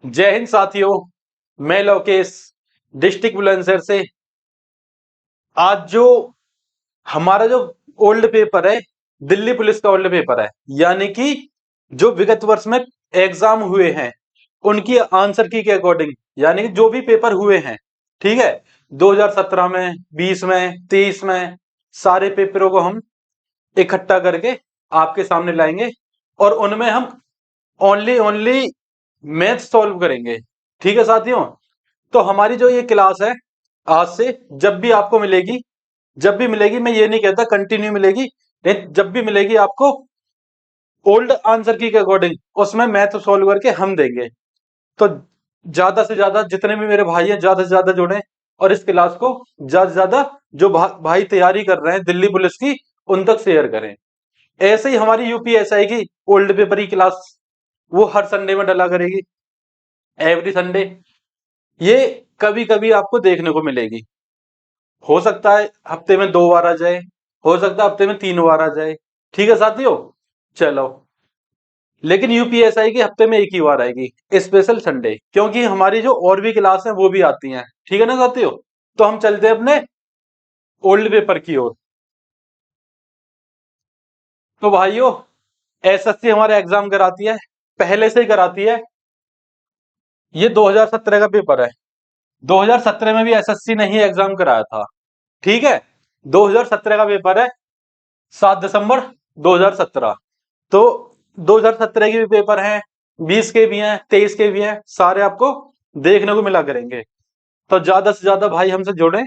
जय हिंद साथियों। मैं लोकेश डिस्ट्रिक्ट बुलंदशहर से। आज जो हमारा जो ओल्ड पेपर है, दिल्ली पुलिस का ओल्ड पेपर है, यानी कि जो विगत वर्ष में एग्जाम हुए हैं उनकी आंसर की के अकॉर्डिंग, यानी कि जो भी पेपर हुए हैं, ठीक है, 2017 में, 20 में, 23 में, सारे पेपरों को हम इकट्ठा करके आपके सामने लाएंगे और उनमें हम ओनली ओनली मैथ सॉल्व करेंगे। ठीक है साथियों, तो हमारी जो ये क्लास है आज से जब भी आपको मिलेगी, जब भी मिलेगी, मैं ये नहीं कहता कंटिन्यू मिलेगी, लेकिन जब भी मिलेगी आपको ओल्ड आंसर की के अकॉर्डिंग उसमें मैथ सॉल्व करके हम देंगे। तो ज्यादा से ज्यादा जितने भी मेरे भाई हैं ज्यादा से ज्यादा जुड़े और इस क्लास को ज्यादा से ज्यादा जो भाई तैयारी कर रहे हैं दिल्ली पुलिस की उन तक शेयर करें। ऐसे ही हमारी यूपीएसआई की ओल्ड पेपर की क्लास वो हर संडे में डला करेगी, एवरी संडे। ये कभी कभी आपको देखने को मिलेगी, हो सकता है हफ्ते में 2 बार आ जाए, हो सकता है हफ्ते में 3 बार आ जाए। ठीक है साथियों, चलो, लेकिन यूपीएसआई की हफ्ते में एक ही बार आएगी, स्पेशल संडे, क्योंकि हमारी जो और भी क्लास है वो भी आती हैं। ठीक है ना साथियों, तो हम चलते हैं अपने ओल्ड पेपर की ओर। तो भाइयों, एसएससी हमारे एग्जाम कराती है, पहले से ही कराती है। ये 2017 का पेपर है। 2017 में भी एसएससी ने ही एग्जाम कराया था। ठीक है, 2017 का पेपर है, 7 दिसंबर 2017। तो 2017 के भी पेपर हैं, 20 के भी हैं, 23 के भी हैं, सारे आपको देखने को मिला करेंगे। तो ज्यादा से ज्यादा भाई हमसे जुड़े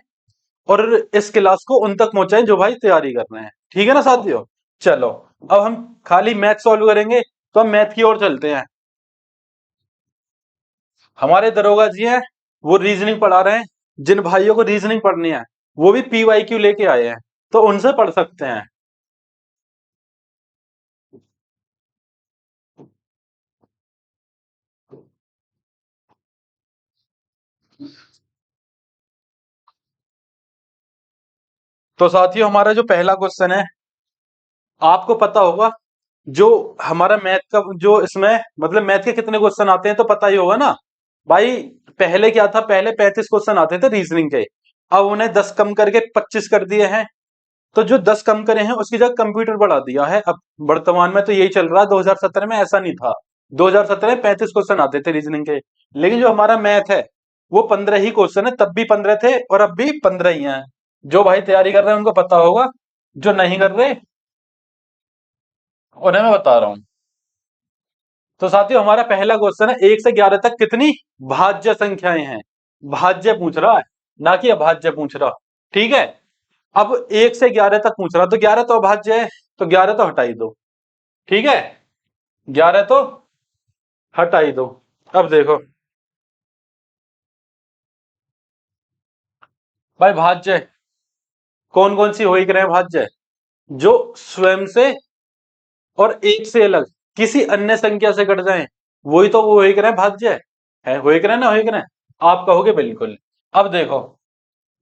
और इस क्लास को उन तक पहुंचाएं जो भाई तैयारी कर रहे हैं। ठीक है ना साथियों, चलो, अब हम खाली मैथ सॉल्व करेंगे, तो हम मैथ की ओर चलते हैं। हमारे दरोगा जी हैं, वो रीजनिंग पढ़ा रहे हैं। जिन भाइयों को रीजनिंग पढ़नी है वो भी पीवाईक्यू लेके आए हैं, तो उनसे पढ़ सकते हैं। तो साथियों, हमारा जो पहला क्वेश्चन है, आपको पता होगा जो हमारा मैथ का जो इसमें मतलब मैथ के कितने क्वेश्चन आते हैं तो पता ही होगा ना भाई। पहले क्या था, पहले 35 क्वेश्चन आते थे रीजनिंग के, अब उन्हें 10 कम करके 25 कर दिए हैं। तो जो 10 कम करे हैं उसकी जगह कंप्यूटर बढ़ा दिया है। अब वर्तमान में तो यही चल रहा है, 2017 में ऐसा नहीं था। 2017 में 35 क्वेश्चन आते थे रीजनिंग के, लेकिन जो हमारा मैथ है वो 15 ही क्वेश्चन है। तब भी 15 थे और अब भी 15 ही हैं। जो भाई तैयारी कर रहे हैं उनको पता होगा, जो नहीं कर रहे उन्हें मैं बता रहा हूँ। तो साथियों, हमारा पहला क्वेश्चन है, 1 से 11 तक कितनी भाज्य संख्याएं हैं। भाज्य पूछ रहा है, ना कि अभाज्य पूछ रहा। ठीक है, अब 1 से 11 तक पूछ रहा, तो 11 तो अभाज्य है, तो 11 तो हटा ही दो। ठीक है, 11 तो हटा ही दो। अब देखो भाई, भाज्य कौन कौन सी हो ही रहे हैं भाज्य, जो स्वयं से और एक से अलग किसी अन्य संख्या से कट जाए, वही तो वो हो ही रहे हैं भाज्य है, हो ही रहे हैं ना, हो ही रहे हैं। आप कहोगे बिल्कुल। अब देखो,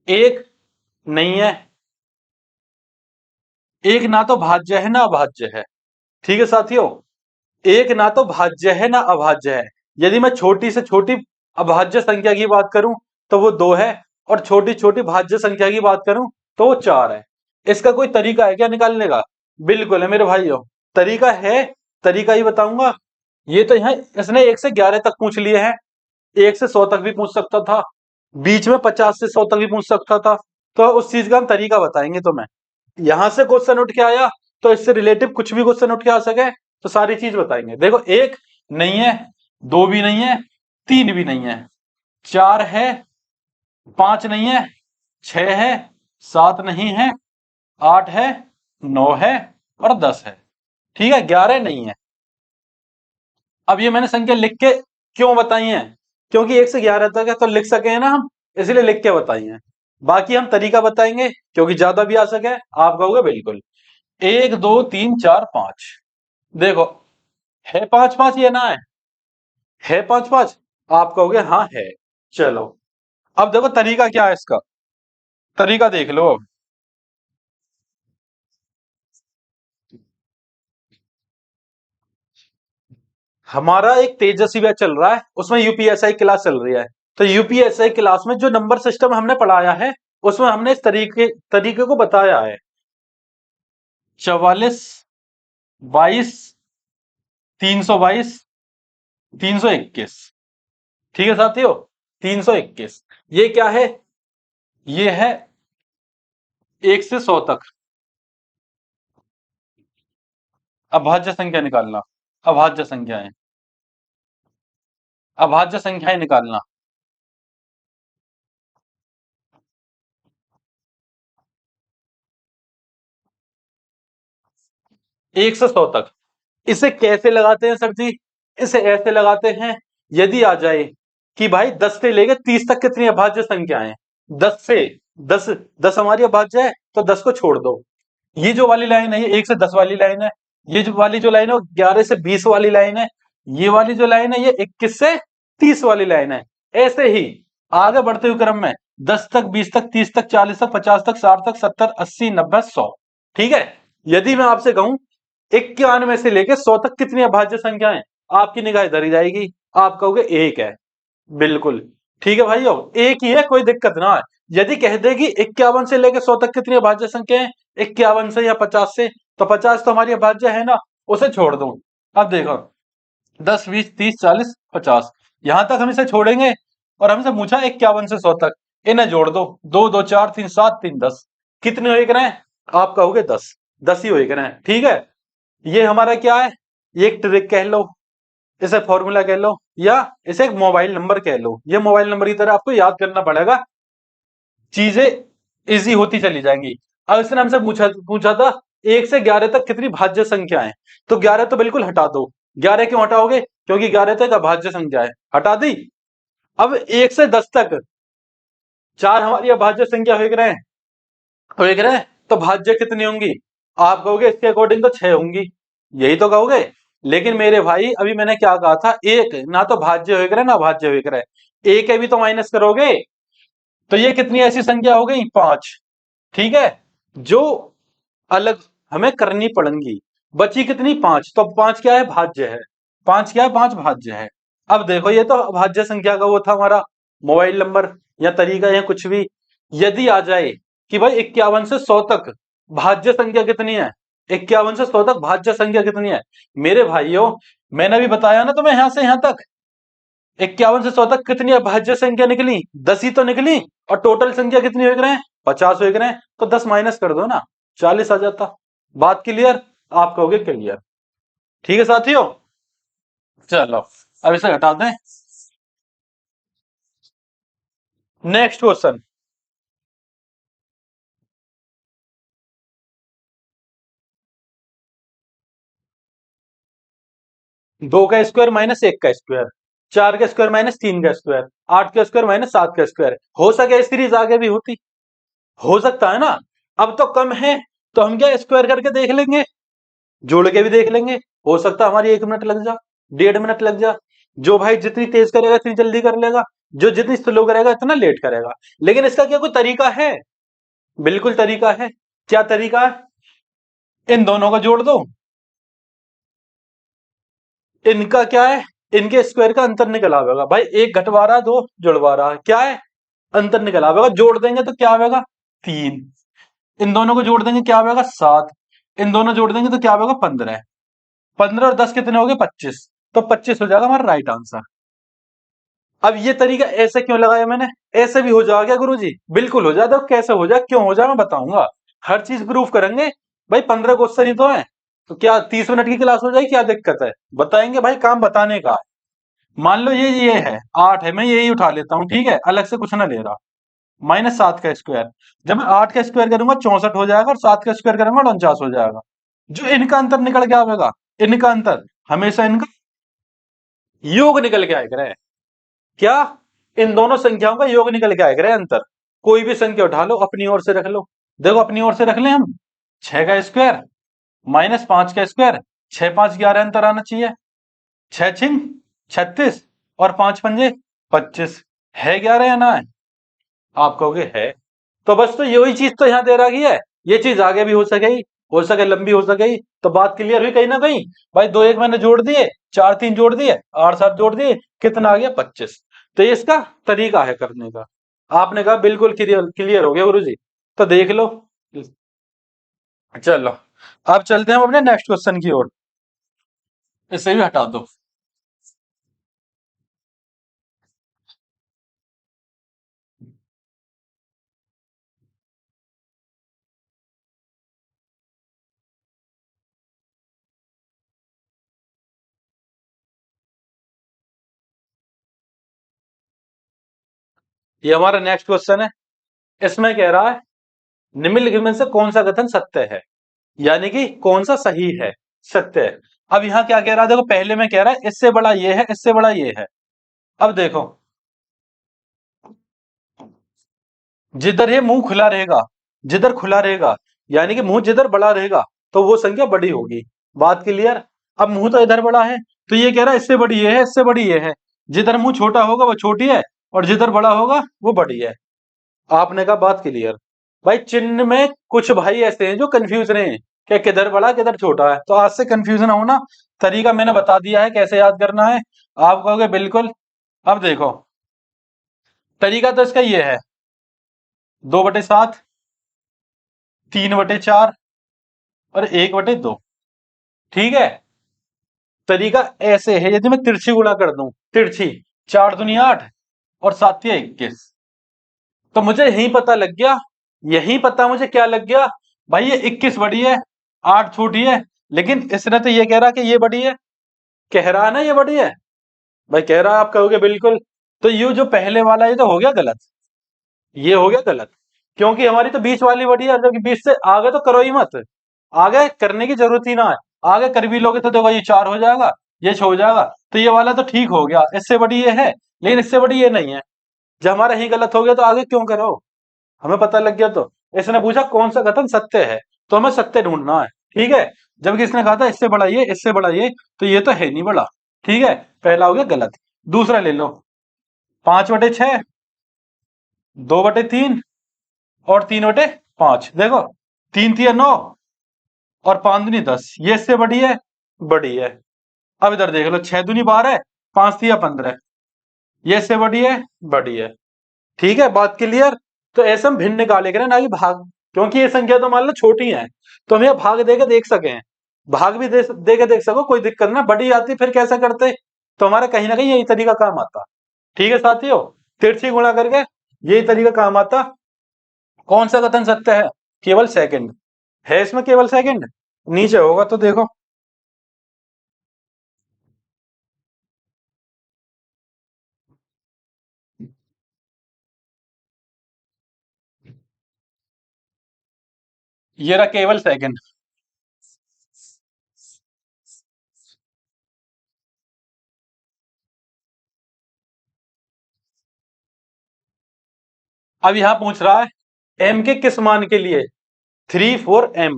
एक नहीं है, एक ना तो भाज्य है ना अभाज्य है। ठीक है साथियों, एक ना तो भाज्य है ना अभाज्य है। यदि मैं छोटी से छोटी अभाज्य संख्या की बात करूं तो वो 2 है, और छोटी छोटी भाज्य संख्या की बात करूं तो वो 4 है। इसका कोई तरीका है क्या निकालने का? बिल्कुल है मेरे भाइयों, तरीका है। तरीका ही बताऊंगा। ये तो यहाँ इसने 1 से 11 तक पूछ लिए हैं, 1 से 100 तक भी पूछ सकता था, बीच में 50 से 100 तक भी पूछ सकता था। तो उस चीज का हम तरीका बताएंगे तुम्हें। यहां से क्वेश्चन उठ के आया तो इससे रिलेटिव कुछ भी क्वेश्चन उठ के आ सके तो सारी चीज बताएंगे। देखो, एक नहीं है, दो भी नहीं है, तीन भी नहीं है, चार है, पांच नहीं है, छह है, सात नहीं है, आठ है, नौ है और 10 है। ठीक है, 11 नहीं है। अब ये मैंने संख्या लिख के क्यों बताई है? क्योंकि 1 से 11 तक है तो लिख सके ना हम, इसलिए लिख के बताई है। बाकी हम तरीका बताएंगे, क्योंकि ज्यादा भी आ सके। आप कहोगे बिल्कुल, 1 2 3 4 5। देखो, है पांच पांच या ना है पांच पांच? आप कहोगे हाँ है। चलो, अब देखो तरीका क्या है इसका, तरीका देख लो अब। हमारा एक तेजस्वी बैच चल रहा है, उसमें यूपीएसआई क्लास चल रही है। तो यूपीएसआई क्लास में जो नंबर सिस्टम हमने पढ़ाया है उसमें हमने इस तरीके को बताया है। 44, 22, 322, 321। ठीक है साथियों, 321। ये क्या है? ये है 1 से 100 तक अभाज्य संख्या निकालना। अभाज्य संख्याएं, अभाज्य संख्याएं निकालना। 1 से 100 तक। इसे कैसे लगाते हैं सर जी? इसे ऐसे लगाते हैं, यदि आ जाए कि भाई 10 से लेकर 30 तक कितनी अभाज्य संख्याएं हैं। 10 से 10, 10 हमारी अभाज्य है तो 10 को छोड़ दो। ये जो वाली लाइन है ये 1 से 10 वाली लाइन है। ये जो वाली जो लाइन है वो 11 से 20 वाली लाइन है। ये वाली जो लाइन है ये 21 से 30 वाली लाइन है। ऐसे ही आगे बढ़ते हुए क्रम में 10 तक, 20 तक, 30 तक, 40 तक, 50 तक, 60 तक, 70, 80, 90, 100। ठीक है। यदि मैं आपसे कहूं 91 से लेकर 100 तक कितनी अभाज्य संख्याएं, आपकी निगाह धरी जाएगी, आप कहोगे एक है। बिल्कुल ठीक है भाइयों, एक ही है, कोई दिक्कत ना है। यदि कह देगी 51 से लेकर 100 तक कितनी अभाज्य संख्या है, 51 से या 50 से, तो 50 तो हमारी अभाज्य है ना, उसे छोड़ दो। अब देखो 10, 20, 30, 40, 50, यहां तक हम इसे छोड़ेंगे और हमसे पूछा 51 से 100 तक, इन्हें जोड़ दो। 2, 2, 4, 3, 7, 3, 10। कितने हो रहे हैं? आप कहोगे 10। 10 ही हो रहे हैं। ठीक है। ये हमारा क्या है? ये एक ट्रिक कह लो, इसे फॉर्मूला कह लो, या इसे एक मोबाइल नंबर कह लो। ये मोबाइल नंबर की तरह आपको याद करना पड़ेगा, चीजें इजी होती चली जाएंगी। अब इसने हमसे पूछा पूछा था 1 से 11 तक कितनी भाज्य संख्या है, तो 11 तो बिल्कुल हटा दो। 11 क्यों हटाओगे? क्योंकि 11 तो एक अभाज्य संख्या है, हटा दी। अब 1 से 10 तक 4 हमारी अभाज्य संख्या हो रहे हैं, हो रहे हैं, तो भाज्य कितनी होंगी? आप कहोगे इसके अकॉर्डिंग तो 6 होंगी, यही तो कहोगे। लेकिन मेरे भाई अभी मैंने क्या कहा था, एक ना तो भाज्य हो रहा है ना अभाज्य हो रहा है, एक है भी तो माइनस करोगे, तो ये कितनी ऐसी संख्या हो गई? 5। ठीक है, जो अलग हमें करनी पड़ेंगी। बची कितनी? 5। तो 5 क्या है? भाज्य है। 5 क्या है? 5 भाज्य है। अब देखो ये तो भाज्य संख्या का वो था हमारा मोबाइल नंबर या तरीका या कुछ भी। यदि आ जाए कि भाई 51 से 100 तक भाज्य संख्या कितनी है, 51 से 100 तक भाज्य संख्या कितनी है, मेरे भाइयों मैंने अभी बताया ना तुम्हें, यहां से यहां तक 51 से 100 तक कितनी अभाज्य संख्या निकली? 10 ही तो निकली। और टोटल संख्या कितनी हो रहे हैं? 50 हो रहे हैं, तो 10 माइनस कर दो ना, 40 आ जाता। बात क्लियर? आप कहोगे क्लियर। ठीक है साथियों, चलो अब इसे हटा दें। नेक्स्ट क्वेश्चन, 2 का स्क्वायर माइनस 1 का स्क्वायर, 4 का स्क्वायर माइनस 3 का स्क्वायर, 8 का स्क्वायर माइनस 7 का स्क्वायर। हो सके सीरीज आगे भी होती, हो सकता है ना। अब तो कम है तो हम क्या स्क्वायर करके देख लेंगे, जोड़ के भी देख लेंगे। हो सकता है हमारी 1 मिनट लग जा, 1.5 मिनट लग जा। जो भाई जितनी तेज करेगा इतनी जल्दी कर लेगा, जो जितनी स्लो करेगा इतना लेट करेगा। लेकिन इसका क्या कोई तरीका है? बिल्कुल तरीका है। क्या तरीका है? इन दोनों का जोड़ दो, इनका क्या है, इनके स्क्वायर का अंतर निकल आवेगा। भाई एक घटवा रहा है, दो जुड़वा रहा है, क्या है? अंतर निकल आवेगा। जोड़ देंगे तो क्या आवेगा? 3। इन दोनों को जोड़ देंगे क्या आवेगा? 7। इन दोनों जोड़ देंगे तो क्या आवेगा? 15। 15 और 10 कितने हो गए? 25। तो 25 हो जाएगा हमारा राइट आंसर। अब ये तरीका ऐसे क्यों लगाया मैंने? ऐसे भी हो जाएगा गुरुजी? बिल्कुल हो जाए। तो कैसे हो जाए, क्यों हो जाए, मैं बताऊंगा। हर चीज प्रूफ करेंगे। भाई 15 क्वेश्चन ही तो है, तो क्या 30 मिनट की क्लास हो जाएगी? क्या दिक्कत है? बताएंगे भाई, काम बताने का। मान लो ये है 8 है, मैं यही उठा लेता हूँ, ठीक है, अलग से कुछ ना ले रहा। -7 का स्क्वायर, जब मैं 8 का स्क्वायर करूंगा 64 हो जाएगा, और 7 का स्क्वायर करूंगा 49 हो जाएगा। जो इनका अंतर निकल के आएगा, इनका अंतर हमेशा इनका योग निकल के आएगा। क्या? इन दोनों संख्याओं का योग निकल के आएगा अंतर। कोई भी संख्या उठा लो, अपनी ओर से रख लो। देखो अपनी ओर से रख ले हम, 6 का स्क्वायर -5 का स्क्वायर, 6, 5, 11 अंतर आना चाहिए। 6 छिंग 36 और 5 पंजे 25। है 11 या ना है? आप कहोगे है। तो बस, तो यही चीज तो यहाँ दे रखी है। ये चीज आगे भी हो सके लंबी हो सके, तो बात क्लियर हुई कहीं ना कहीं। भाई 2 1 मैंने जोड़ दिए, 4 3 जोड़ दिए, 8 7 जोड़ दिए, कितना आ गया 25। तो ये इसका तरीका है करने का। आपने कहा बिल्कुल क्लियर क्लियर हो गया गुरुजी, तो देख लो। चलो अब चलते हैं हम अपने नेक्स्ट क्वेश्चन की ओर। इसे भी हटा दो। ये हमारा नेक्स्ट क्वेश्चन है। इसमें कह रहा है निम्नलिखित में से कौन सा कथन सत्य है, यानी कि कौन सा सही है, सत्य है। अब यहाँ क्या कह रहा है, देखो पहले में कह रहा है इससे बड़ा ये है, इससे बड़ा ये है। अब देखो जिधर ये मुंह खुला रहेगा, जिधर खुला रहेगा, यानी कि मुंह जिधर बड़ा रहेगा तो वो संख्या बड़ी होगी। बात क्लियर। अब मुंह तो इधर बड़ा है, तो ये कह रहा है इससे बड़ी ये है, इससे बड़ी ये है। जिधर मुंह छोटा होगा वो छोटी है, और जिधर बड़ा होगा वो बड़ी है। आपने कहा बात क्लियर। भाई चिन्ह में कुछ भाई ऐसे हैं जो कंफ्यूज रहे हैं कि किधर बड़ा किधर छोटा है, तो आज से कंफ्यूजन हो ना। तरीका मैंने बता दिया है कैसे याद करना है। आप कहोगे बिल्कुल। अब देखो तरीका तो इसका ये है, 2/7, 3/4 और 1/2। ठीक है। तरीका ऐसे है, यदि मैं तिरछी गुणा कर दूं, तिरछी 4 दूनी 8 और 7 या 21, तो मुझे यही पता लग गया, यही पता मुझे क्या लग गया, भाई ये 21 बड़ी है, 8 छोटी है। लेकिन इसने तो ये कह रहा कि ये बड़ी है, कह रहा है ना ये बड़ी है। भाई कह रहा है, आप कहोगे बिल्कुल। तो ये जो पहले वाला ये तो हो गया गलत, ये हो गया गलत, क्योंकि हमारी तो बीच वाली बड़ी है, जबकि बीच से आगे तो करो ही मत, आगे करने की जरूरत ही ना है। आगे कर भी लोगे तो देखो ये 4 हो जाएगा, ये 6 हो जाएगा, तो ये वाला तो ठीक हो गया, इससे बड़ी ये है, लेकिन इससे बड़ी ये नहीं है। जब हमारा ही गलत हो गया तो आगे क्यों करो, हमें पता लग गया। तो इसने पूछा कौन सा कथन सत्य है, तो हमें सत्य ढूंढना है। ठीक है। जबकि इसने कहा था इससे बड़ा ये, इससे बड़ा ये, तो ये तो है नहीं बड़ा। ठीक है, पहला हो गया गलत। दूसरा ले लो, 5/6, 2/3 और 3/5। देखो 3 3 9 और 5 दूनी 10, ये इससे बड़ी है, बड़ी है। अब इधर देख लो, 6 दूनी 12, 5 3 15, ये इससे बड़ी है, बड़ी है। ठीक है, बात क्लियर। तो ऐसे हम भिन्न निकाले करें, ना कि भाग, क्योंकि ये संख्या तो मान लो छोटी है, तो हम ये भाग दे के देख सके, भाग भी दे के देख सको, कोई दिक्कत ना। बड़ी आती फिर कैसा करते, तो हमारा कहीं ना कहीं यही तरीका काम आता। ठीक है साथियों, तिरछी गुणा करके यही तरीका काम आता। कौन सा कथन सत्य है, केवल सेकंड है इसमें, केवल सेकंड नीचे होगा तो देखो। ये रहा केवल सेकंड। अब यहां पूछ रहा है एम के किस मान के लिए 3 4 m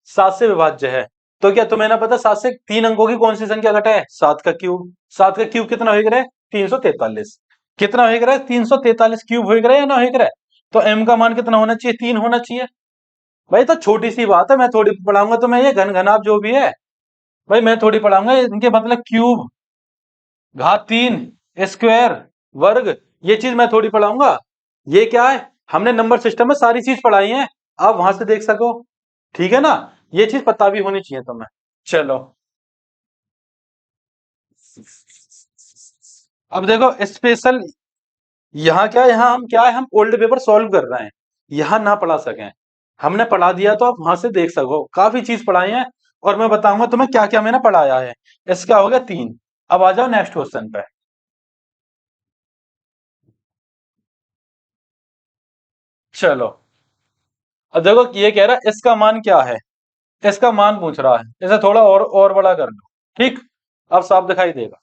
7 से विभाज्य है। तो क्या तुम्हें ना पता 7 से 3 अंकों की कौन सी संख्या घटा है, 7 का क्यूब। 7 का क्यूब कितना हो गया, 343। कितना हो गया, 343 क्यूब हो गया या ना हो गया। तो m का मान कितना होना चाहिए, 3 होना चाहिए। भाई तो छोटी सी बात है, मैं थोड़ी पढ़ाऊंगा तो मैं ये घन घनाप जो भी है, भाई मैं थोड़ी पढ़ाऊंगा इनके मतलब क्यूब, घात 3, स्क्वायर, वर्ग, ये चीज मैं थोड़ी पढ़ाऊंगा। ये क्या है, हमने नंबर सिस्टम में सारी चीज पढ़ाई है, आप वहां से देख सको। ठीक है ना, ये चीज पता भी होनी चाहिए तुम्हें। चलो अब देखो स्पेशल, यहाँ क्या है, यहाँ हम क्या है, हम ओल्ड पेपर सॉल्व कर रहे हैं, यहाँ ना पढ़ा सकें। हमने पढ़ा दिया तो आप वहां से देख सको, काफी चीज पढ़ाई है, और मैं बताऊंगा तुम्हें क्या क्या मैंने पढ़ाया है। इसका हो गया 3। अब आ जाओ नेक्स्ट क्वेश्चन पे। चलो अब देखो ये कह रहा है इसका मान क्या है, इसका मान पूछ रहा है, इसे थोड़ा और बड़ा कर दो। ठीक, अब साफ दिखाई देगा।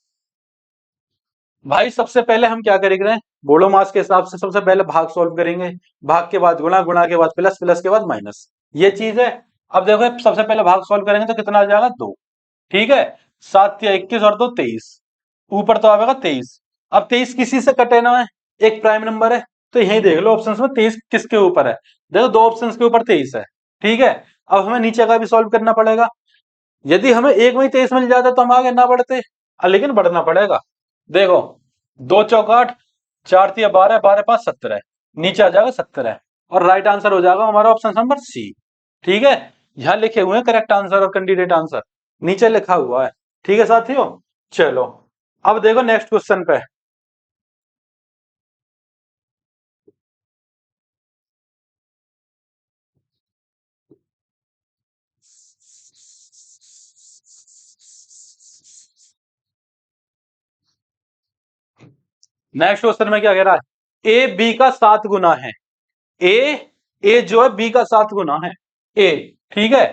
भाई सबसे पहले हम क्या करेंगे, बोलो मास के हिसाब से सबसे पहले भाग सॉल्व करेंगे, भाग के बाद गुणा, गुणा के बाद प्लस, प्लस के बाद माइनस, ये चीज है। अब देखो सबसे पहले भाग सॉल्व करेंगे तो कितना आ जाएगा, 2। ठीक है, 7 या 21 और 2 23, ऊपर तो आएगा 23। अब 23 किसी से कटे ना है, एक प्राइम नंबर है, तो यही देख लो ऑप्शन में 23 किसके ऊपर है। देखो दो ऑप्शन के ऊपर 23 है। ठीक है, अब हमें नीचे का भी सॉल्व करना पड़ेगा। यदि हमें एक में ही 23 मिल जाता तो हम आगे ना बढ़ते, लेकिन बढ़ना पड़ेगा। देखो, 2 चौक 8, 4 तिया 12, 12 5 17 नीचे आ जाएगा 17 और राइट आंसर हो जाएगा हमारा ऑप्शन नंबर सी। ठीक है, यहाँ लिखे हुए हैं करेक्ट आंसर और कैंडिडेट आंसर नीचे लिखा हुआ है। ठीक है साथियों, चलो अब देखो नेक्स्ट क्वेश्चन पे। नेक्स्ट क्वेश्चन में क्या कह रहा है, ए बी का 7 गुना है। ए ए जो है बी का 7 गुना है। ए, ठीक है,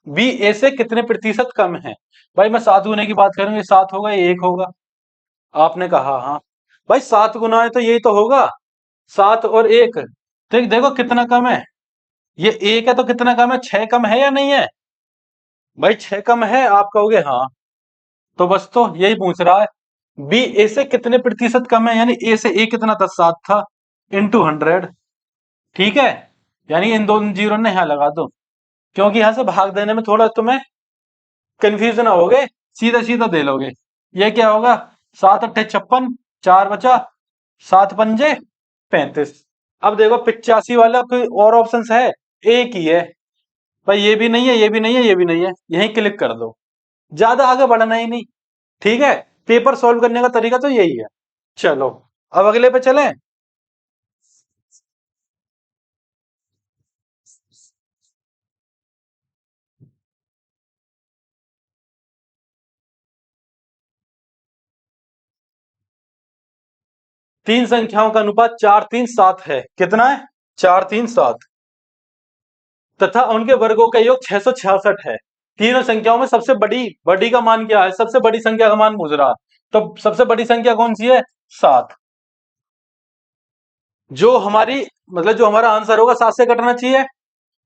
बी ए से कितने प्रतिशत कम है। भाई मैं 7 गुने की बात करूं, ये 7 होगा ये 1 होगा। आपने कहा हाँ भाई 7 गुना है तो यही तो होगा, 7 और 1। तो देखो कितना कम है, ये 1 है तो कितना कम है, 6 कम है या नहीं है। भाई 6 कम है, आप कहोगे हाँ, तो बस तो यही पूछ रहा है, बी ए से कितने प्रतिशत कम है, यानी ए से ए कितना था, 7 था, इंटू 100। ठीक है, यानी इन दो जीरो ने यहाँ लगा दो, क्योंकि यहां से भाग देने में थोड़ा तुम्हें कंफ्यूजन होगे, सीधा सीधा दे लोगे। ये क्या होगा, 7 अट्ठे 56, 4 बचा, 7 पंजे 35। अब देखो 85 वाला कोई और ऑप्शन है, एक ही है भाई, ये भी नहीं है ये भी नहीं है ये भी नहीं है, यहीं क्लिक कर दो, ज्यादा आगे बढ़ना ही नहीं। ठीक है, पेपर सॉल्व करने का तरीका तो यही है। चलो अब अगले पे चलें। 3 संख्याओं का अनुपात 4 3 7 है, कितना है, 4 3 7, तथा उनके वर्गों का योग 666 है। तीनों संख्याओं में सबसे बड़ी बड़ी का मान क्या है, सबसे बड़ी संख्या का मान पूछ रहा, तो सबसे बड़ी संख्या कौन सी है, 7। जो हमारी मतलब जो हमारा आंसर होगा 7 से कटना चाहिए,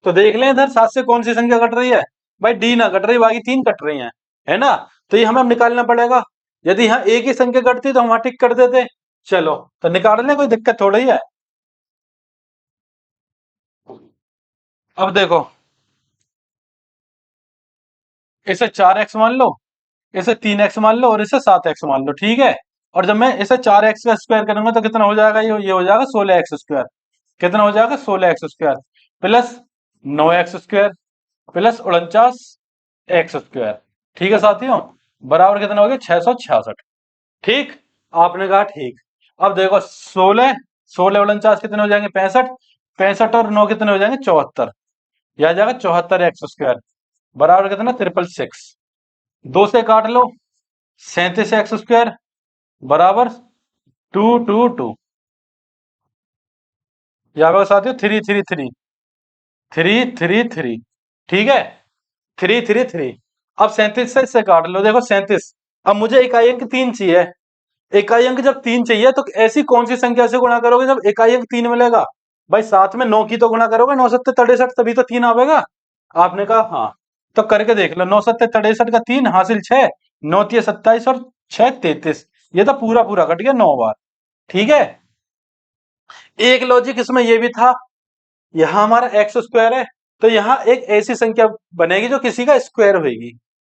तो देख लें इधर 7 से कौन सी संख्या कट रही है, भाई डी ना कट रही, बाकी 3 कट रही हैं, है ना। तो ये हमें अब निकालना पड़ेगा, यदि यहाँ एक ही संख्या कटती तो हम वहां टिक कर देते। चलो तो निकाल लें, कोई दिक्कत थोड़ी है। अब देखो, इसे 4x मान लो, इसे 3x मान लो और इसे 7x मान लो, ठीक है। और जब मैं इसे 4x का स्क्वायर करूंगा तो कितना हो जाएगा, ये हो जाएगा 16x स्क्वायर। कितना हो जाएगा, 16x square plus 9x square plus 49x square. ठीक है साथियों, बराबर कितना हो गया, 666। ठीक, आपने कहा ठीक। अब देखो 16, 16 49 कितने हो जाएंगे, 65, 65 और 9 कितने हो जाएंगे, 74। यह आ जाएगा 74x स्क्वायर बराबर कितना, 666। 2 से काट लो, 37x स्क्वायर बराबर 222। यहाँ पर साथियों 333, 333। ठीक है, 333। अब 37 से इससे काट लो, देखो 37। अब मुझे इकाई अंक 3 चाहिए, इकाई अंक जब 3 चाहिए तो ऐसी कौन सी संख्या से गुणा करोगे जब इकाई अंक 3 मिलेगा। भाई साथ में 9 की तो गुणा करोगे, 9 7 63, तभी तो 3 आवेगा। आपने कहा हाँ, तो करके देख लो, 9 7 63 का 3 हासिल 6, 9 3 27 और 6 33। ये तो पूरा पूरा कट गया 9 बार। ठीक है, एक लॉजिक इसमें ये भी था, यहाँ हमारा x स्क्वायर है, तो यहाँ एक ऐसी संख्या बनेगी जो किसी का स्क्वायर होगी।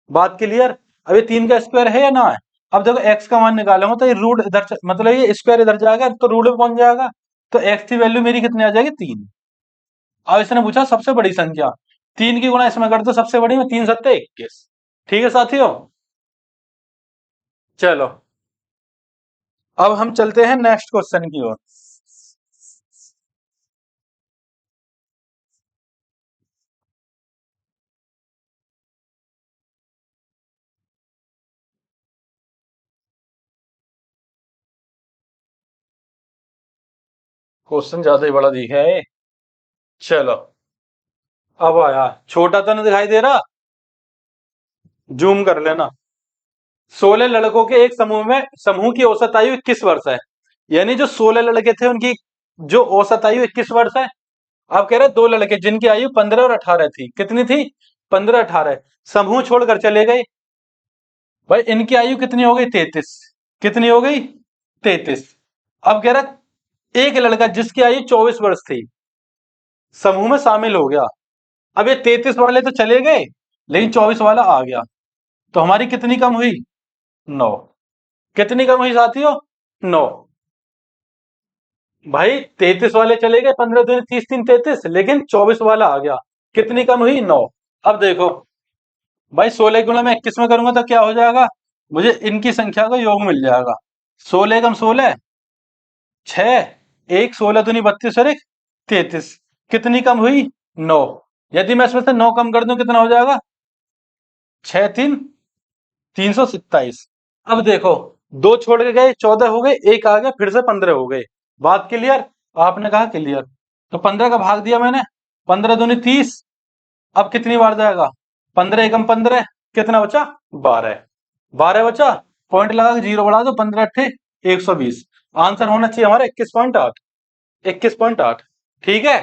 बात क्लियर, अब ये 3 का स्क्वायर है या ना है। अब देखो x का मान निकालूंगा तो ये रूट इधर मतलब ये स्क्वायर इधर जाएगा तो रूट में पहुंच जाएगा, तो x की वैल्यू मेरी कितनी आ जाएगी, 3। अब इसने पूछा सबसे बड़ी संख्या, 3 की गुणा इसमें कर दो, सबसे बड़ी में 3 7 21। ठीक है साथियों, चलो अब हम चलते हैं नेक्स्ट क्वेश्चन की ओर। क्वेश्चन ज्यादा ही बड़ा दिखा है। चलो अब आया, छोटा तो नहीं दिखाई दे रहा, जूम कर लेना। 16 लड़कों के एक समूह की औसत आयु 21 वर्ष है, यानी जो 16 लड़के थे उनकी जो औसत आयु 21 वर्ष है। अब कह रहे 2 लड़के जिनकी आयु 15 और 18 थी, कितनी थी, 15 18, समूह छोड़कर चले गए। भाई इनकी आयु कितनी हो गई, 33। कितनी हो गई, 33। अब कह रहा एक लड़का जिसकी आयु 24 वर्ष थी समूह में शामिल हो गया। अब ये 33 वाले तो चले गए, लेकिन 24 वाला आ गया, तो हमारी कितनी कम हुई, 9। कितनी कम हुई साथियों? 9। भाई 33 वाले चले गए, 15 दूनी 30, 3 33, लेकिन 24 वाला आ गया। कितनी कम हुई? 9। अब देखो भाई, 16 गुणा में 21 में करूंगा तो क्या हो जाएगा? मुझे इनकी संख्या का योग मिल जाएगा। 16 कम 16, 6, एक 16 दूनी 32 और एक 33। कितनी कम हुई? 9। यदि मैं इसमें से 9 कम कर दूं कितना हो जाएगा? 6 3 327। अब देखो, दो छोड़ के गए, 14 हो गए, एक आ गया, फिर से 15 हो गए। बात क्लियर? आपने कहा क्लियर, तो 15 का भाग दिया मैंने, 15 दूनी 30। अब कितनी बार जाएगा? 15 एकम 15, कितना बचा? 12। 12 बचा, पॉइंट लगा के जीरो बढ़ा दो, 15 अट्ठे 120। आंसर होना चाहिए हमारा 21.8। 21.8। ठीक है,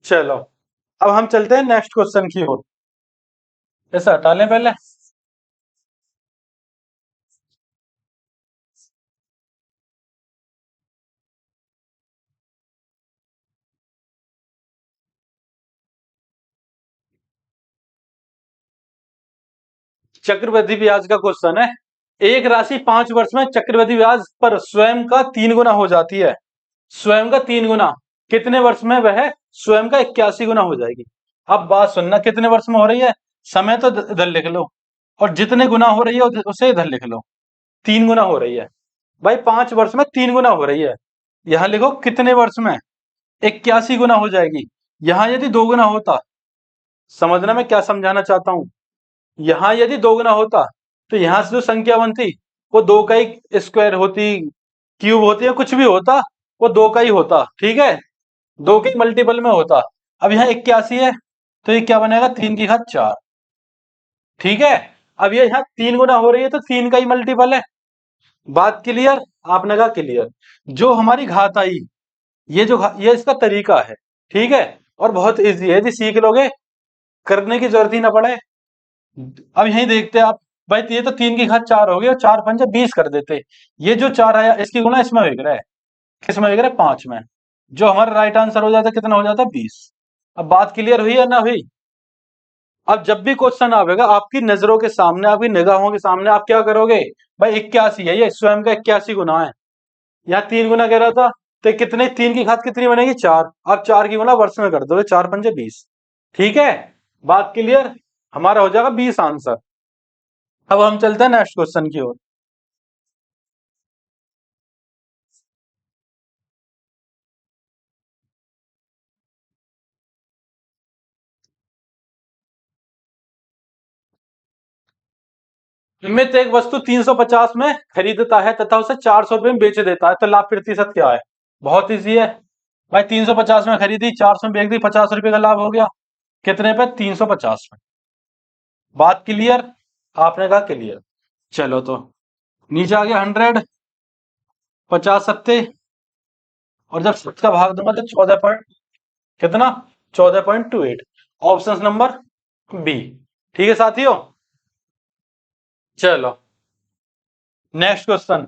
चलो अब हम चलते हैं नेक्स्ट क्वेश्चन की ओर। ऐसा हटा लें पहले। चक्रवृद्धि ब्याज का क्वेश्चन है। एक राशि 5 वर्ष में चक्रवृद्धि ब्याज पर स्वयं का 3 गुना हो जाती है। स्वयं का 3 गुना कितने वर्ष में वह स्वयं का 81 गुना हो जाएगी? अब बात सुनना, कितने वर्ष में हो रही है? समय तो इधर लिख लो, और जितने गुना हो रही है उसे इधर लिख लो। 3 गुना हो रही है भाई, 5 वर्ष में 3 गुना हो रही है। यहां लिखो कितने वर्ष में 81 गुना हो जाएगी। यहां यदि 2 गुना होता, समझना मैं क्या समझाना चाहता हूं। यहां यदि 2 गुना होता तो यहां से जो संख्या बनती वो 2 का ही स्क्वायर होती, क्यूब होती, या कुछ भी होता, वो 2 का ही होता। ठीक है, 2 के मल्टीपल में होता। अब यहाँ 81 है, तो ये क्या बनेगा? 3 की घात 4। ठीक है, अब ये यहाँ 3 गुना हो रही है तो 3 का ही मल्टीपल है। बात क्लियर? आपने कहा क्लियर। जो हमारी घात आई, ये इसका तरीका है। ठीक है, और बहुत इजी है, यदि सीख लोगे करने की जरूरत ही ना पड़े। अब यही देखते हैं आप। भाई ये तो 3 की घात 4 हो गई, और 4 पंजे 20 कर देते। ये जो 4 आया इसकी गुना इसमें हो रहा है, किसमें हो रहा है? 5 में। जो हमारा राइट आंसर हो जाता है कितना हो जाता है? 20। अब बात क्लियर हुई या ना हुई? अब जब भी क्वेश्चन आएगा आपकी नजरों के सामने, आपकी निगाहों के सामने, आप क्या करोगे? भाई 81 है, ये स्वयं का 81 गुना है। यहाँ 3 गुना कह रहा था, तो कितने, 3 की घात कितनी बनेगी? 4। अब 4 की गुना वर्ष में कर दो, 4 पंजे 20। ठीक है, बात क्लियर? हमारा हो जाएगा 20 आंसर। अब हम चलते हैं नेक्स्ट क्वेश्चन की ओर। निमित्त एक वस्तु 350 में खरीदता है तथा उसे 400 रुपए में बेच देता है, तो लाभ प्रतिशत क्या है? बहुत इजी है भाई, 350 में खरीदी, 400 में बेच दी, 50 रुपए का लाभ हो गया। कितने पे? 350 में। बात क्लियर? आपने कहा क्लियर। चलो तो नीचे आ गया 100, 50 सत्ते, और जब 7 का भाग दूंगा तो 14 पॉइंट कितना? 14.28। Option number B. ठीक है साथियों, चलो नेक्स्ट क्वेश्चन।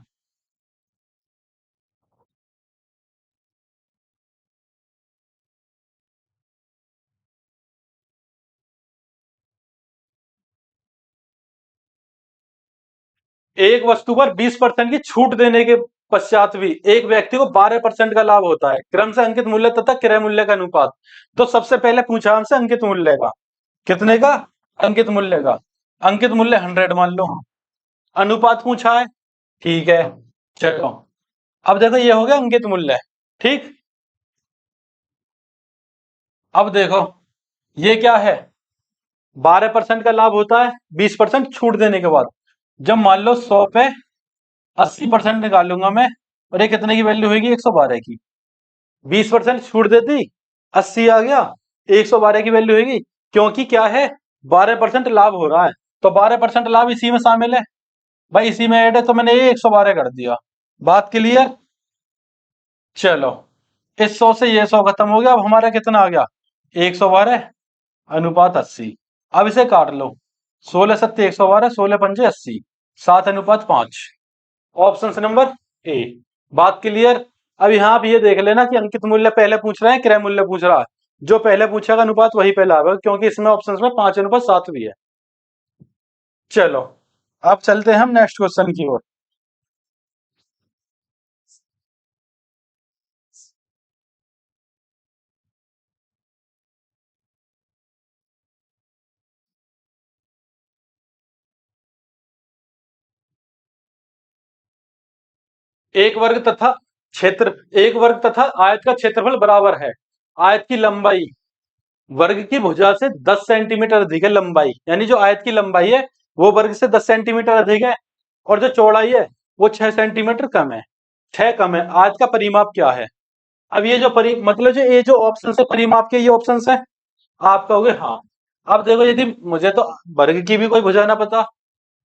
एक वस्तु पर 20% की छूट देने के पश्चात भी एक व्यक्ति को 12% का लाभ होता है, क्रम से अंकित मूल्य तथा क्रय मूल्य का अनुपात। तो सबसे पहले पूछा हमसे अंकित मूल्य का। कितने का? अंकित मूल्य का। अंकित मूल्य 100 मान लो। अनुपात पूछा है। ठीक है, चलो अब देखो ये हो गया अंकित मूल्य। ठीक, अब देखो ये क्या है? 12% का लाभ होता है 20% छूट देने के बाद। जब मान लो 100 पे 80% निकालूंगा मैं, और ये कितने की वैल्यू होगी? 112 की। 20% छूट देती, 80 आ गया, 112 की वैल्यू होगी। क्योंकि क्या है? 12% लाभ हो रहा है, तो 12% लाभ इसी में शामिल है। भाई इसी में ऐड है, तो मैंने ये 112 कर दिया। बात क्लियर? चलो, इस 100 से ये 100 खत्म हो गया। अब हमारा कितना आ गया? 112 अनुपात 80। अब इसे काट लो, 16 सत्ते 112, 16 पंजे 80, 7:5। Option number A. बात क्लियर? अब यहाँ आप ये देख लेना कि अंकित मूल्य पहले पूछ रहे हैं, क्रय मूल्य पूछ रहा है। जो पहले पूछेगा अनुपात वही पहले आएगा, क्योंकि इसमें ऑप्शन में 5:7 भी है। चलो अब चलते हैं हम नेक्स्ट क्वेश्चन की ओर। एक वर्ग तथा क्षेत्र एक वर्ग तथा आयत का क्षेत्रफल बराबर है। आयत की लंबाई वर्ग की भुजा से 10 सेंटीमीटर अधिक है लंबाई, यानी जो आयत की लंबाई है वो वर्ग से 10 सेंटीमीटर अधिक है, और जो चौड़ाई है वो 6 सेंटीमीटर कम है। 6 कम है। आयत का परिमाप क्या है? अब ये जो मतलब जो ये जो ऑप्शन है परिमाप के, ये ऑप्शन है। आप कहोगे हाँ। अब देखो, यदि मुझे तो वर्ग की भी कोई भुजा ना पता,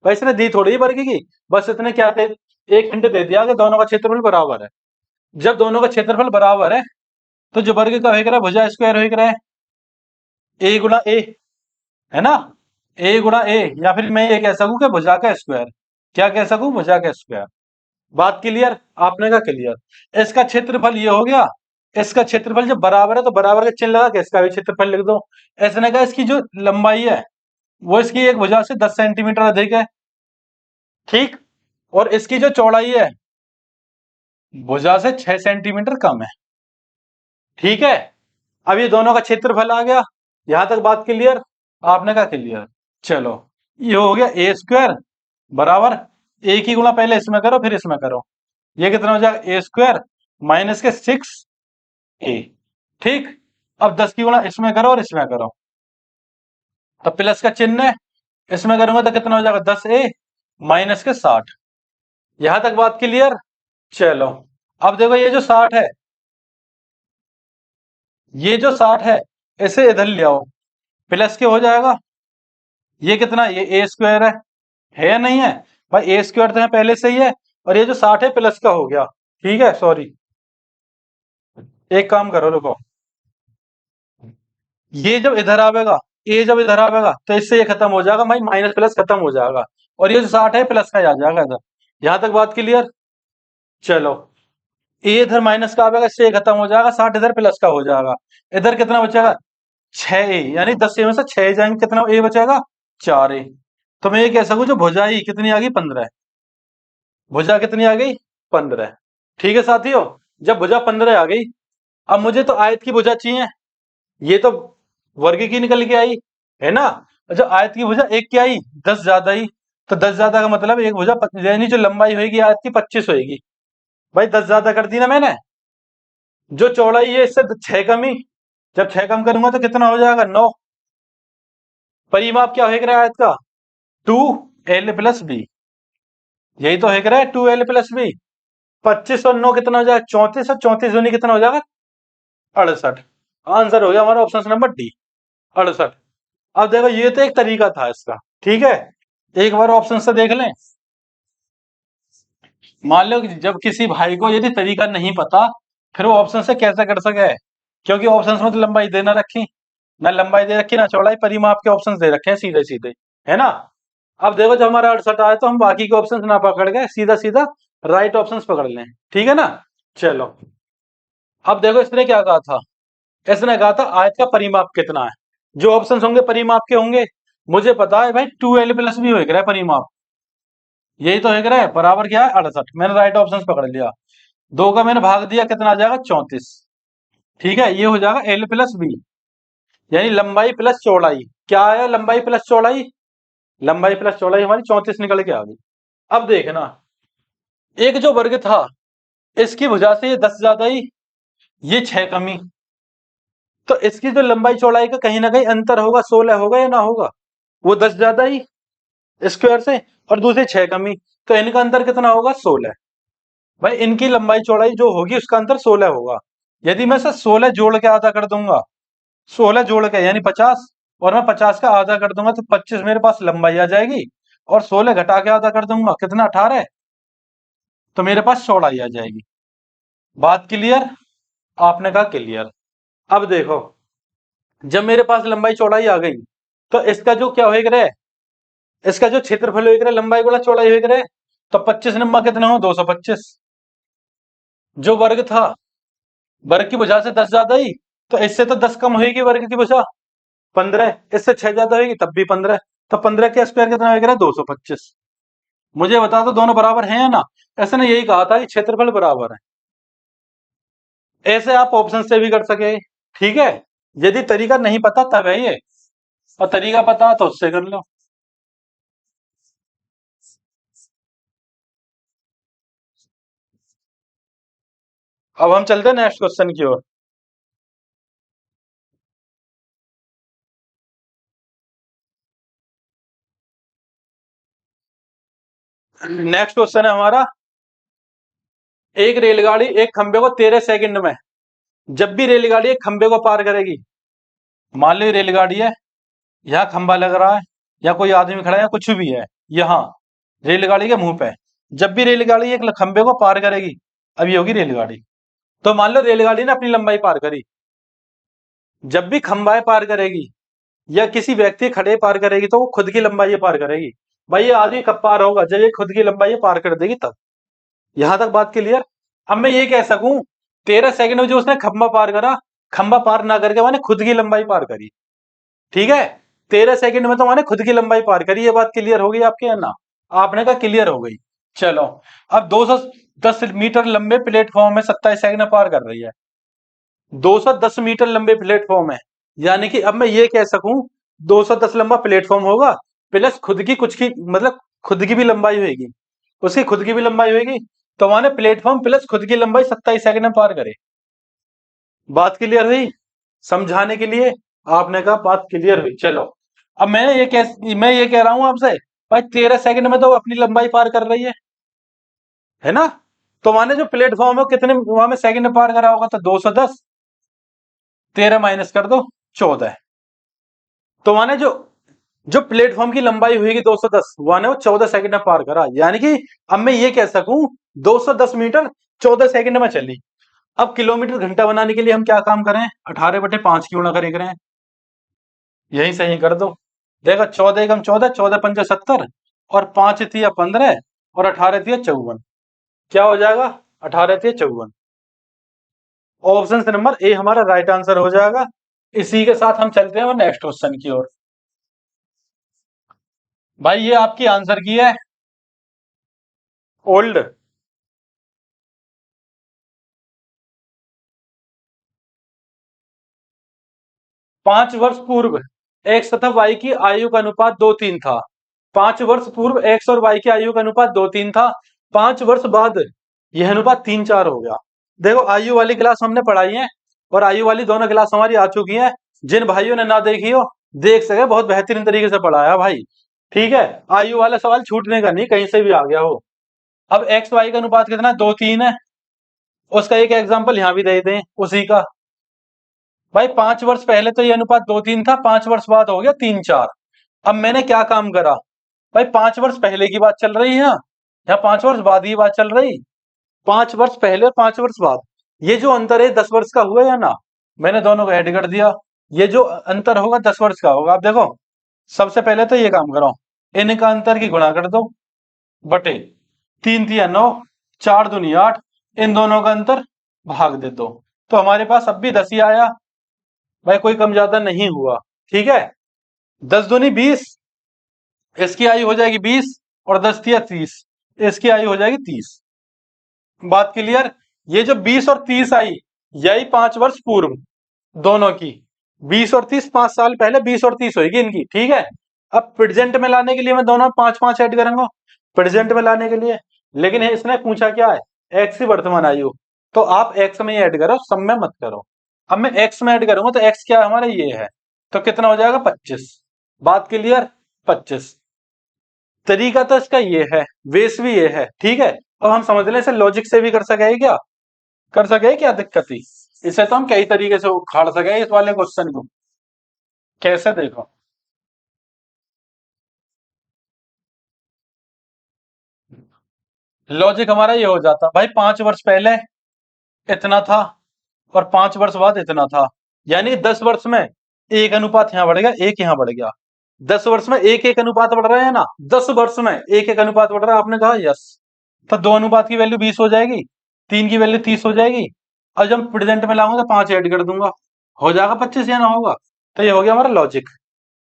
भाई इसने दी थोड़ी वर्ग की, बस इतने क्या थे, एक हिंट दे दिया कि दोनों का क्षेत्रफल बराबर है। जब दोनों का क्षेत्रफल बराबर है तो जो वर्ग का होगा भुजा स्क्वायर होगा ए गुणा ए, है ना, ए गुणा ए, या फिर मैं ये कह सकूं कि भुजा का स्क्वायर। क्या कह सकूं? भुजा का स्क्वायर। बात क्लियर? आपने कहा क्लियर। इसका क्षेत्रफल ये हो गया। इसका क्षेत्रफल जब बराबर है तो बराबर का चिन्ह लगा के इसका भी क्षेत्रफल लिख दो। ऐसे ने कहा इसकी जो लंबाई है वो इसकी एक भुजा से 10 सेंटीमीटर अधिक है, ठीक, और इसकी जो चौड़ाई है भुजा से 6 सेंटीमीटर कम है, ठीक है। अब ये दोनों का क्षेत्रफल आ गया। यहां तक बात क्लियर? आपने कहा क्लियर। चलो, ये हो गया ए स्क्वायर बराबर, ए की गुणा पहले इसमें करो फिर इसमें करो, ये कितना हो जाएगा ए स्क्वायर माइनस के 6 ए, ठीक। अब 10 की गुणा इसमें करो और इसमें करो, तो प्लस का चिन्ह है, इसमें करूंगा तो कितना हो जाएगा 10 ए माइनस के 60। यहां तक बात क्लियर? चलो, अब देखो ये जो 60 है, ये जो 60 है इसे इधर ले आओ, प्लस के हो जाएगा। ये कितना, ये ए स्क्वायर है या नहीं है? भाई ए स्क्वायर तो है पहले से ही है, और ये जो 60 है प्लस का हो गया, ठीक है। सॉरी, एक काम करो, रुको, ये जब इधर आवेगा, ए जब इधर आवेगा तो इससे ये खत्म हो जाएगा भाई, माइनस प्लस खत्म हो जाएगा, और ये जो 60 है प्लस का आ जाएगा इधर। यहां तक बात क्लियर? चलो, ए इधर माइनस का आवेगा, इससे ये खत्म हो जाएगा, 60 इधर प्लस का हो जाएगा। इधर कितना बचेगा? 6 ए, यानी 10 ए में से 6 जाएंगे, कितना ए बचेगा? 4 ए। तो मैं ये कह सकूं जो भुजाई कितनी आ गई? 15। भुजा कितनी आ गई? 15। ठीक है साथियों, जब भुजा 15 आ गई, अब मुझे तो आयत की भुजा चाहिए। ये तो वर्ग की निकल के आई, है ना। जो आयत की भुजा एक क्या आई? 10 ज्यादा ही। तो 10 ज्यादा का मतलब एक भुजा यानी जो लंबाई होगी आयत की 25 होगी। भाई 10 ज्यादा कर दी ना मैंने। जो चौड़ाई है इससे 6 कम ही, जब 6 कम करूंगा तो कितना हो जाएगा? 9। परिमाप क्या होगा आयत का? 2l+b। यही तो है, 2l+b। 25 और 9 कितना हो जाएगा? 34, और 34 दूनी कितना हो जाएगा? 68। आंसर हो गया हमारा ऑप्शन नंबर डी, 68। अब देखो, ये तो एक तरीका था इसका, ठीक है। एक बार ऑप्शन से देख लें। मान लो कि जब किसी भाई को यदि तरीका नहीं पता, फिर वो ऑप्शन से कैसे कर सके? क्योंकि ऑप्शन में तो लंबाई दे ना रखी, ना लंबाई दे रखी ना चौड़ाई, परिमाप के ऑप्शन दे रखे हैं सीधे सीधे, है ना। अब देखो, जब हमारा 68 आया तो हम बाकी के ऑप्शन ना पकड़ के सीधा सीधा राइट ऑप्शन पकड़ लें, ठीक है ना। चलो, अब देखो इसने क्या कहा था। इसने कहा था आयत का परिमाप कितना है। जो ऑप्शन होंगे परिमाप के होंगे। मुझे पता है भाई 2l+b हो गया परिमाप, यही तो है बराबर क्या है? 68। मैंने राइट ऑप्शन पकड़ लिया, 2 का मैंने भाग दिया, कितना आ जाएगा? 34। ठीक है, ये हो जाएगा l+b, यानी लंबाई प्लस चौड़ाई। क्या आया? लंबाई प्लस चौड़ाई। लंबाई प्लस चौड़ाई हमारी 34 निकल के आ गई। अब देखना, एक जो वर्ग था इसकी भुजा से ये 10 ज्यादा ही, ये 6 कमी, तो इसकी जो लंबाई चौड़ाई का कहीं ना कहीं अंतर होगा, 16 होगा या ना होगा? वो 10 ज्यादा ही स्क्वायर से, और दूसरी 6 कमी, तो इनका अंतर कितना होगा? 16। भाई इनकी लंबाई चौड़ाई जो होगी उसका अंतर 16 होगा। यदि मैं से 16 जोड़ के आधा कर दूंगा, 16 जोड़ के यानी 50, और मैं 50 का आधा कर दूंगा तो 25 मेरे पास लंबाई आ जाएगी, और 16 घटा के आधा कर दूंगा, कितना? 18, तो मेरे पास चौड़ाई आ जाएगी। बात क्लियर? आपने कहा क्लियर। अब देखो, जब मेरे पास लंबाई चौड़ाई आ गई, तो इसका जो क्या होगा, इसका जो क्षेत्रफल होगा लंबाई गुणा चौड़ाई होगा, तो 25 नंबर कितना हो? 225। जो वर्ग था, वर्ग की भुजा से 10 ज्यादा ही, तो इससे तो 10 कम होगी वर्ग की भुजा, 15। इससे 6 ज्यादा होगी तब भी 15, तो 15 के स्क्वायर कितना होगा? 225। मुझे बता दो दोनों बराबर हैं या ना। ऐसे ने यही कहा था कि क्षेत्रफल बराबर है। ऐसे आप ऑप्शन से भी कर सके, ठीक है। यदि तरीका नहीं पता तब है ये, और तरीका पता तो उससे कर लो। अब हम चलते हैं नेक्स्ट क्वेश्चन की ओर। नेक्स्ट क्वेश्चन है हमारा, एक रेलगाड़ी एक खंबे को 13 सेकंड में, जब भी रेलगाड़ी एक खंबे को पार करेगी, मान लो ये रेलगाड़ी है, यहाँ खंबा लग रहा है, या कोई आदमी खड़ा है, या कुछ भी है, यहाँ रेलगाड़ी के मुंह पे, जब भी रेलगाड़ी एक खंबे को पार करेगी, अब ये होगी रेलगाड़ी। तो मान लो रेलगाड़ी ने अपनी लंबाई पार करी, जब भी खंबा पार करेगी या किसी व्यक्ति खड़े पार करेगी, तो वो खुद की लंबाई पार करेगी। भाई ये आदमी कब पार होगा, जब ये खुद की लंबाई पार कर देगी तब। यहां तक बात क्लियर। अब मैं ये कह सकूं 13 सेकंड में जो उसने खंबा पार करा, खंबा पार ना करके मैंने खुद की लंबाई पार करी। ठीक है, 13 सेकंड में तो मैंने खुद की लंबाई पार करी। ये बात क्लियर हो गई आपके या ना? आपने कहा क्लियर हो गई। चलो, अब 210 मीटर लंबे प्लेटफॉर्म में 27 सेकंड में पार कर रही है। 210 मीटर लंबे प्लेटफॉर्म है, यानी कि अब मैं ये कह सकूं 210 लंबा प्लेटफॉर्म होगा, प्लस खुद की कुछ की मतलब खुद की भी लंबाई होगी, उसकी खुद की भी लंबाई होगी, तो मैंने प्लेटफॉर्म प्लस खुद की लंबाई 27 सेकंड में पार करे। बात क्लियर हुई? समझाने के लिए आपने कहा बात क्लियर हुई। चलो, अब मैं ये कह रहा हूं आपसे, भाई 13 सेकंड में तो अपनी लंबाई पार कर रही है ना? तो माने जो प्लेटफॉर्म है कितने वहां में सेकंड में पार करा होगा, तो 210, 13 माइनस कर दो 14। तो माने जो जो प्लेटफॉर्म की लंबाई हुई 210, माने वो 14 सेकंड में पार करा, यानी कि अब मैं ये कह सकूं 210 मीटर 14 सेकंड में चली। अब किलोमीटर घंटा बनाने के लिए हम क्या काम करें, 18/5 की गुणा करें, यही सही कर दो। देखो 14 एकम 14, 14 पंजे 70, और 5 तिया 15, और 18 तिया 54। क्या हो जाएगा? 18 तिया 54। ऑप्शन नंबर ए हमारा राइट आंसर हो जाएगा। इसी के साथ हम चलते हैं और नेक्स्ट क्वेश्चन की ओर। भाई ये आपकी आंसर की है ओल्ड। 5 वर्ष पूर्व एक्स तथा वाई की आयु का अनुपात 2:3 था। 5 वर्ष पूर्व एक्स और वाई की आयु का अनुपात 2:3 था। 5 वर्ष बाद यह अनुपात 3:4 हो गया। देखो आयु वाली क्लास हमने पढ़ाई है, और आयु वाली दोनों क्लास हमारी आ चुकी है। जिन भाइयों ने ना देखी हो देख सके, बहुत बेहतरीन तरीके से पढ़ाया भाई। ठीक है, आयु वाला सवाल छूटने का नहीं, कहीं से भी आ गया हो। अब एक्स वाई का अनुपात कितना है? 2:3 है। उसका एक एग्जाम्पल यहाँ भी दे दें उसी का। भाई 5 वर्ष पहले तो ये अनुपात 2:3 था, 5 वर्ष बाद हो गया 3:4। अब मैंने क्या काम करा, भाई 5 वर्ष पहले की बात चल रही है या 5 वर्ष बाद की बात चल रही? 5 वर्ष पहले और 5 वर्ष बाद, ये जो अंतर है 10 वर्ष का हुआ या ना? मैंने दोनों को ऐड कर दिया, ये जो अंतर होगा 10 वर्ष का होगा। आप देखो, सबसे पहले तो ये काम करो, इनका अंतर की गुणा कर दो, बटे 3 × 3 = 9, 4×2 = 8, इन दोनों का अंतर भाग दे दो, तो हमारे पास अब भी 10 ही आया। भाई कोई कम ज्यादा नहीं हुआ। ठीक है, 10×2 = 20, इसकी आयु हो जाएगी 20, और 10×3 = 30, इसकी आयु हो जाएगी 30। बात क्लियर? ये जो 20 और 30 आई, यही 5 वर्ष पूर्व दोनों की, 20 और 30 5 साल पहले 20 और 30 होगी इनकी। ठीक है, अब प्रेजेंट में लाने के लिए मैं दोनों 5-5 ऐड करूंगा, प्रेजेंट में लाने के लिए। लेकिन इसने पूछा क्या है, एक्स की वर्तमान आयु, तो आप एक्स में ऐड करो, सब में मत करो। अब मैं एक्स में ऐड करूंगा तो एक्स क्या है हमारा, ये है, तो कितना हो जाएगा? 25। बात क्लियर? 25। तरीका तो इसका ये है, वेस भी ये है। ठीक है, अब हम समझ लें इसे लॉजिक से भी कर सके क्या, कर सके क्या दिक्कत थी? इसे तो हम कई तरीके से उखाड़ सके इस वाले क्वेश्चन को। कैसे देखो, लॉजिक हमारा ये हो जाता, भाई 5 वर्ष पहले इतना था, और 5 वर्ष बाद इतना था, यानी 10 वर्ष में एक अनुपात यहाँ बढ़ गया, एक यहाँ बढ़ गया। 10 वर्ष में एक एक अनुपात बढ़ रहा है ना, 10 वर्ष में एक एक अनुपात बढ़ रहा है। आपने कहा यस, तो 2 अनुपात की वैल्यू 20 हो जाएगी, 3 की वैल्यू 30 हो जाएगी, और जब प्रेजेंट में लाऊंगा तो 5 ऐड कर दूंगा, हो जाएगा 25 या ना होगा? तो ये हो गया हमारा लॉजिक।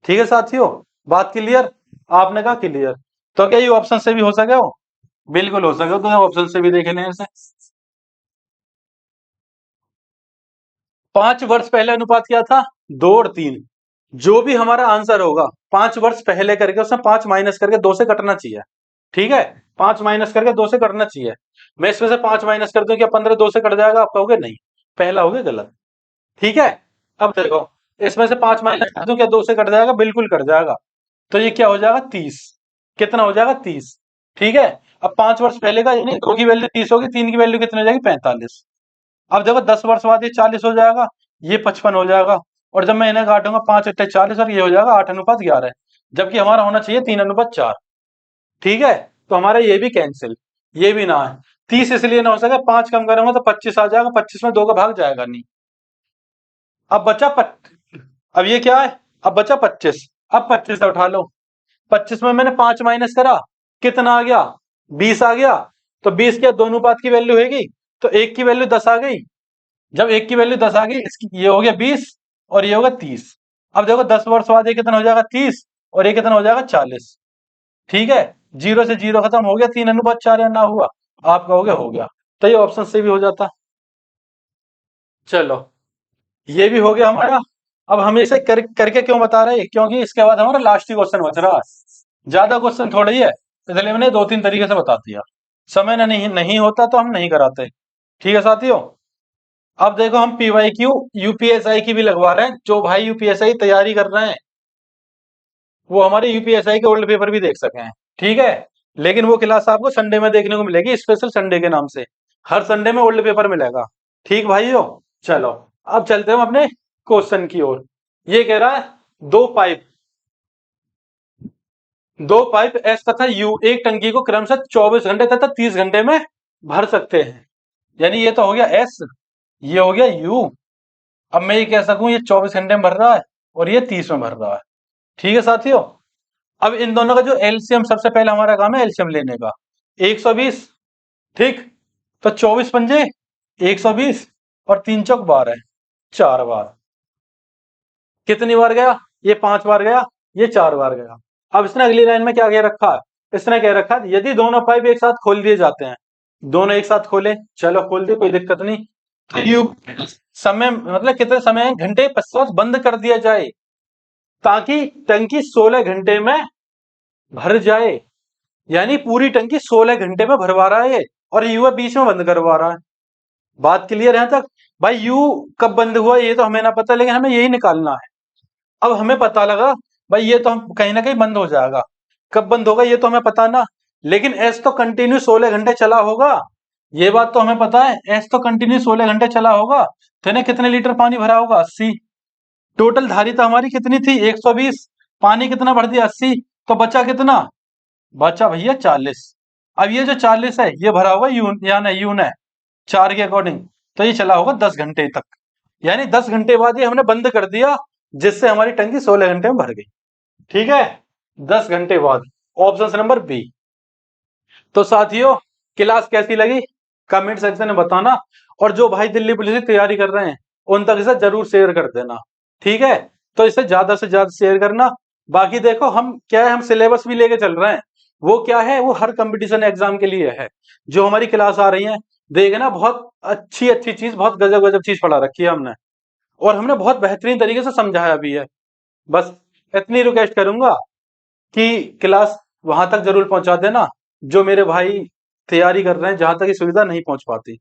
ठीक है साथियों, बात क्लियर? आपने कहा क्लियर, तो क्या ये ऑप्शन से भी हो सके हो? बिल्कुल हो सके, तो ऑप्शन से भी देख लें ऐसे। 5 वर्ष पहले अनुपात क्या था? 2 और 3। जो भी हमारा आंसर होगा 5 वर्ष पहले करके उसमें 5 माइनस करके 2 से कटना चाहिए। ठीक है, 5 माइनस करके 2 से करना चाहिए। मैं इसमें से 5 माइनस कर दूं, क्या 15 2 से कट जाएगा? आप कहोगे नहीं, पहला हो गया गलत। ठीक है, अब देखो, इसमें से 5 माइनस कर दूं, क्या 2 से कट जाएगा? बिल्कुल कट जाएगा। तो ये क्या हो जाएगा? 30। कितना हो जाएगा? 30। ठीक है, अब 5 वर्ष पहले का, यानी 2 की वैल्यू 30 होगी, 3 की वैल्यू कितनी हो जाएगी? 45। अब देखो 10 वर्ष बाद ये 40 हो जाएगा, ये 55 हो जाएगा, और जब मैं इन्हें काटूंगा 5 × 40, और ये हो जाएगा 8:11, जबकि हमारा होना चाहिए 3:4। ठीक है, तो हमारा ये भी कैंसिल, ये भी ना है। 30 इसलिए ना हो सके, 5 कम करूंगा तो 25 आ जाएगा, 25 में 2 का भाग जाएगा नहीं। अब बचा अब ये क्या है? अब बचा 25। अब 25 से उठा लो, 25 में मैंने 5 माइनस करा, कितना आ गया? 20 आ गया। तो 20 क्या दोनों पात की वैल्यू हैगी, तो एक की वैल्यू 10 आ गई। जब एक की वैल्यू 10 आ गई, इसकी ये हो गया 20 और ये होगा 30। अब देखो 10 वर्ष बाद ये कितना हो जाएगा? 30, और ये कितना हो जाएगा? 40। ठीक है, 0 से 0 खत्म हो गया, 3:4 या ना हुआ? आप कहोगे हो गया, तो ये ऑप्शन से भी हो जाता। चलो, ये भी हो गया हमारा। अब हम इसे करके क्यों बता रहे हैं? क्योंकि इसके बाद हमारा लास्ट ही क्वेश्चन बच रहा है। ज्यादा क्वेश्चन थोड़ा ही है, इसलिए मैंने 2-3 तरीके से बता दिया। समय नहीं नहीं होता तो हम नहीं कराते। ठीक है साथियों, अब देखो हम PYQ यूपीएसआई की भी लगवा रहे हैं। जो भाई यूपीएसआई तैयारी कर रहे हैं, वो हमारे यूपीएसआई के ओल्ड पेपर भी देख सकें। ठीक है, लेकिन वो क्लास आपको संडे में देखने को मिलेगी, स्पेशल संडे के नाम से। हर संडे में ओल्ड पेपर मिलेगा। ठीक भाइयों, चलो अब चलते हैं हम अपने क्वेश्चन की ओर। ये कह रहा है दो पाइप एस तथा यू एक टंकी को क्रमशः 24 घंटे तथा 30 घंटे में भर सकते हैं। यानी ये तो हो गया एस, ये हो गया यू। अब मैं ये कह सकूं ये 24 घंटे में भर रहा है और ये 30 में भर रहा है। ठीक है साथियों, अब इन दोनों का जो एलसीएम, सबसे पहले हमारा काम है एलसीएम लेने का। 120, ठीक, तो 24 पंजे 120 और 3 चौक 12, 4 बार। कितनी बार गया? ये 5 बार गया, ये 4 बार गया। अब इसने अगली लाइन में क्या कह रखा है? इसने कह रखा है यदि दोनों पाइप एक साथ खोल दिए जाते हैं, दोनों एक साथ खोले, चलो खोल दिए, कोई दिक्कत नहीं। समय मतलब कितने समय, घंटे पश्चात बंद कर दिया जाए, ताकि टंकी 16 घंटे में भर जाए। यानी पूरी टंकी 16 घंटे में भरवा रहा है, और युवा बीच में बंद करवा रहा है। बात क्लियर है तक? भाई यू कब बंद हुआ ये तो हमें ना पता, लेकिन हमें यही निकालना है। अब हमें पता लगा भाई ये तो हम कहीं ना कहीं बंद हो जाएगा, कब बंद होगा ये तो हमें पता ना, लेकिन एस तो कंटिन्यू 16 घंटे चला होगा, ये बात तो हमें पता है। एस तो कंटिन्यू 16 घंटे चला होगा, तो इन्हें कितने लीटर पानी भरा होगा? 80। टोटल धारिता हमारी कितनी थी? 120। पानी कितना भर दिया? 80। तो बचा कितना? बचा भैया 40। अब ये जो 40 है ये भरा होगा यू, यानी यू ने 4 के अकॉर्डिंग, तो ये चला होगा 10 घंटे तक। यानी 10 घंटे बाद ये हमने बंद कर दिया, जिससे हमारी टंकी 16 घंटे में भर गई। ठीक है, 10 घंटे बाद, ऑप्शन नंबर बी। तो साथियों, क्लास कैसी लगी कमेंट सेक्शन में बताना, और जो भाई दिल्ली पुलिस की तैयारी कर रहे हैं उन तक इसे जरूर शेयर कर देना। ठीक है, तो इसे ज्यादा से ज्यादा शेयर करना। बाकी देखो हम क्या है, हम सिलेबस भी लेके चल रहे हैं। वो क्या है, वो हर कंपटीशन एग्जाम के लिए है। जो हमारी क्लास आ रही है, देखना, बहुत अच्छी अच्छी चीज, बहुत गजब गजब चीज पढ़ा रखी है हमने, और हमने बहुत बेहतरीन तरीके से समझाया भी है। बस इतनी रिक्वेस्ट करूंगा कि क्लास वहां तक जरूर पहुंचा देना, जो मेरे भाई तैयारी कर रहे हैं, जहां तक ये सुविधा नहीं पहुंच पाती।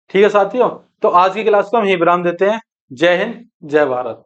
ठीक है साथियों, तो आज की क्लास को हम यही विराम देते हैं। जय हिंद, जय भारत।